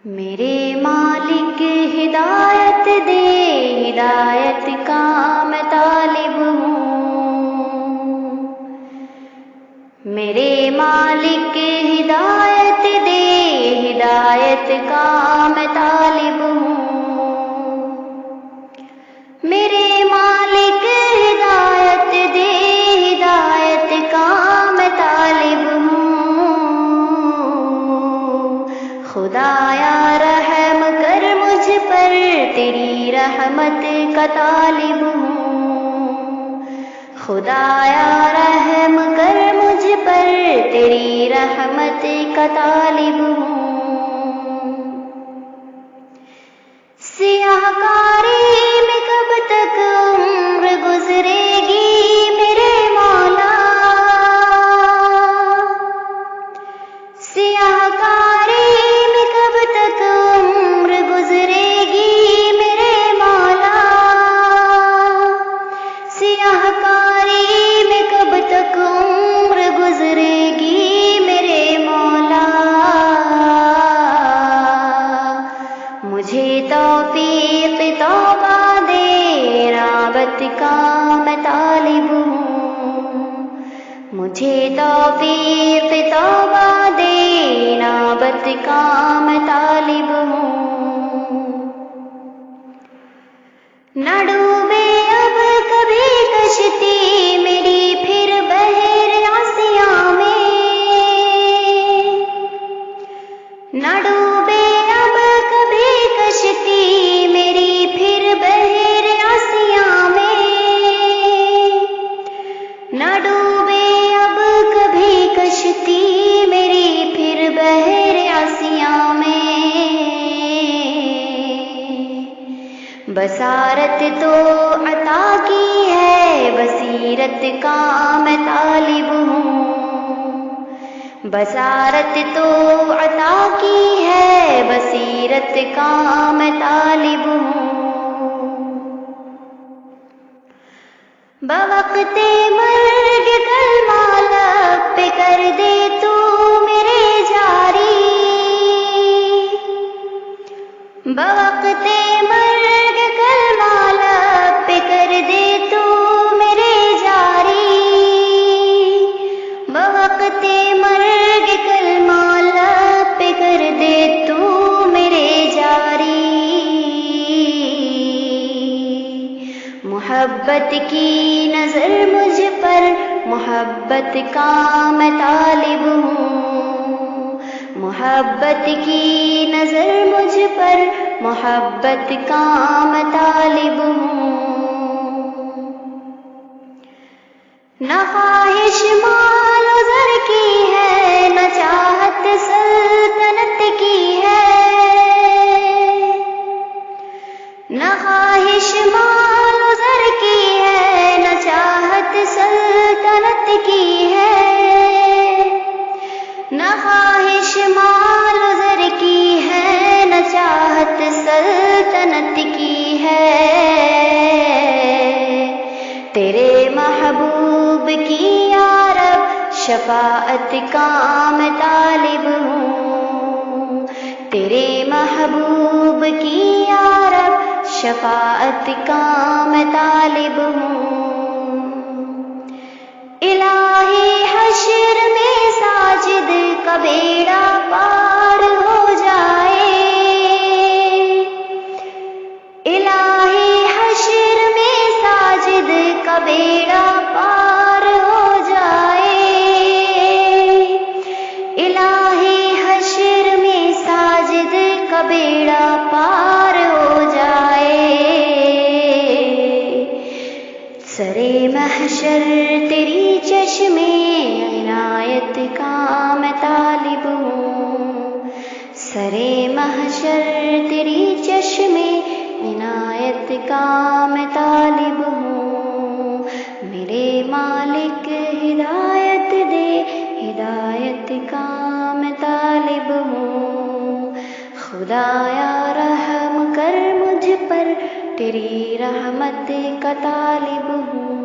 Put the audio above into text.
میرے مالک ہدایت دے، ہدایت کا میں طالب ہوں۔ میرے مالک ہدایت دے، ہدایت کا میں طالب ہوں۔ میرے مالک ہدایت دے، ہدایت کا میں طالب ہوں۔ خدایا رحم کر مجھ پر، تیری رحمت کا طالب ہوں۔ خدایا رحم کر مجھ پر، تیری رحمت کا طالب ہوں۔ سیاہ کاری میں کب تک عمر گزرے گی میرے مولا، سیاہ کاری میں کب تک عمر گزرے گی میرے مولا، سیاہ کاری میں کب تک عمر گزرے گی میرے مولا۔ مجھے توفیق توبہ دے، رابط کا میں طالب ہوں۔ مجھے توفیق توبہ دے، رابط کا میں طالب ہوں۔ نہ ڈوبے اب کبھی کشتی میری پھر بحر آسیاں میں، نہ ڈوبے اب کبھی کشتی میری پھر بحر آسیاں میں، نہ ڈوبے اب کبھی کشتی میری پھر بحر آسیاں میں۔ بصارت تو عطا کی ہے، بصیرت کا میں طالب ہوں۔ بصارت تو عطا کی ہے، بصیرت کا میں طالب ہوں۔ بوقت مرگ کلمہ لب پہ کر دے تو میرے جاری، بوقت مرگ کلمہ لب پہ کر دے تو میرے جاری، بوقت مرگ کلمہ لب پہ کر دے تو میرے جاری۔ محبت کی نظر مجھ پر، محبت کا میں طالب ہوں۔ محبت کی نظر مجھ پر، محبت کا میں طالب ہوں۔ نہ خواہش مال و زر کی ہے، نہ چاہت سلطنت کی ہے، نہ خواہش مال و زر کی ہے، نہ چاہت سلطنت کی ہے، نہ خواہش مال و زر کی ہے، نہ چاہت سلطنت کی ہے۔ تیرے محبوب کی یا رب شفاعت کا میں طالب ہوں۔ تیرے محبوب کی یا رب شفاعت کا میں طالب ہوں۔ الہی حشر میں ساجد کا بیڑا پار ہو جائے، الہی حشر میں ساجد کا بیڑا پار ہو جائے، الہی حشر میں ساجد کا بیڑا پار ہو جائے۔ سرے محشر تیری چشم عنایت کا میں طالب ہوں۔ سرے محشر تیری چشم عنایت کا میں طالب ہوں۔ میرے مالک ہدایت دے، ہدایت کا میں طالب ہوں۔ خدایا رحم کر مجھ پر، تیری رحمت کا طالب ہوں۔